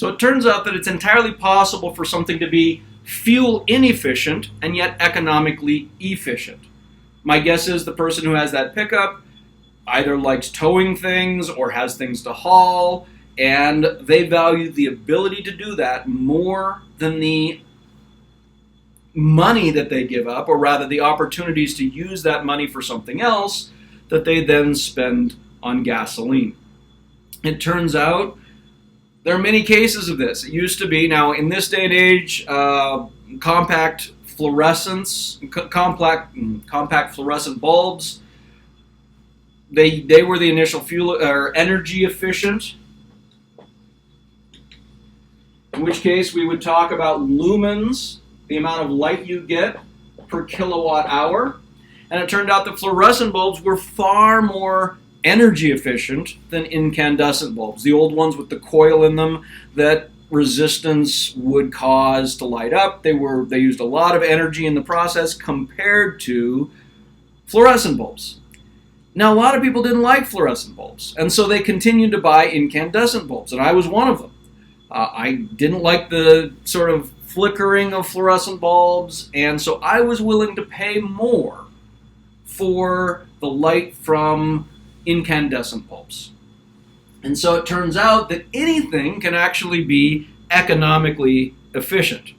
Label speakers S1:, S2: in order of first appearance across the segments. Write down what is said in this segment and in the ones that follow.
S1: So it turns out that it's entirely possible for something to be fuel inefficient and yet economically efficient. My guess is the person who has that pickup either likes towing things or has things to haul, and they value the ability to do that more than the money that they give up, or rather the opportunities to use that money for something else that they then spend on gasoline. It turns out there are many cases of this. It used to be, now in this day and age, compact fluorescent bulbs, they were the initial fuel or energy efficient. In which case we would talk about lumens, the amount of light you get per kilowatt hour. And it turned out that fluorescent bulbs were far more energy efficient than incandescent bulbs. The old ones with the coil in them that resistance would cause to light up. They used a lot of energy in the process compared to fluorescent bulbs. Now, a lot of people didn't like fluorescent bulbs, and so they continued to buy incandescent bulbs, and I was one of them. I didn't like the sort of flickering of fluorescent bulbs, and so I was willing to pay more for the light from incandescent bulbs. And so it turns out that anything can actually be economically efficient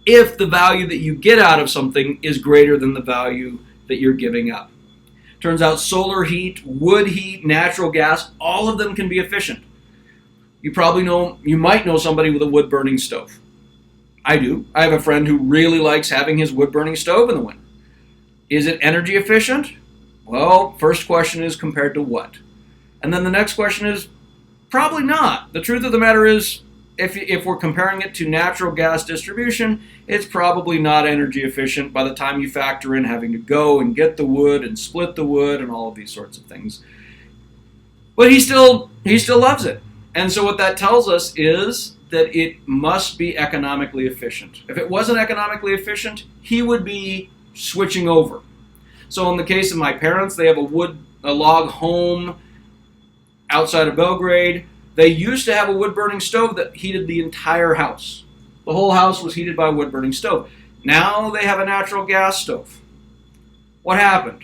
S1: if the value that you get out of something is greater than the value that you're giving up. Turns out solar heat, wood heat, natural gas, all of them can be efficient. You might know somebody with a wood-burning stove. I do. I have a friend who really likes having his wood-burning stove in the winter. Is it energy efficient? Well, first question is compared to what? And then the next question is probably not. The truth of the matter is, if we're comparing it to natural gas distribution, it's probably not energy efficient by the time you factor in having to go and get the wood and split the wood and all of these sorts of things. But he still loves it. And so what that tells us is that it must be economically efficient. If it wasn't economically efficient, he would be switching over. So in the case of my parents, they have a log home outside of Belgrade. They used to have a wood-burning stove that heated the entire house. The whole house was heated by a wood-burning stove. Now they have a natural gas stove. What happened?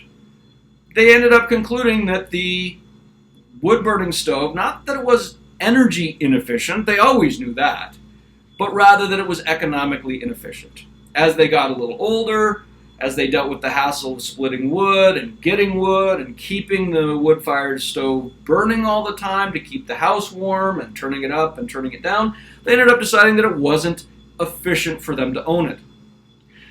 S1: They ended up concluding that the wood-burning stove, not that it was energy inefficient, they always knew that, but rather that it was economically inefficient. As they got a little older, as they dealt with the hassle of splitting wood and getting wood and keeping the wood-fired stove burning all the time to keep the house warm and turning it up and turning it down, they ended up deciding that it wasn't efficient for them to own it.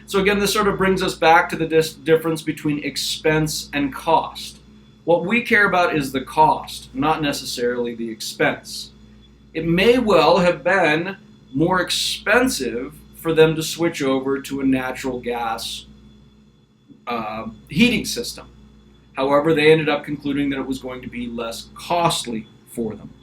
S1: So again, this sort of brings us back to the difference between expense and cost. What we care about is the cost, not necessarily the expense. It may well have been more expensive for them to switch over to a natural gas heating system. However, they ended up concluding that it was going to be less costly for them.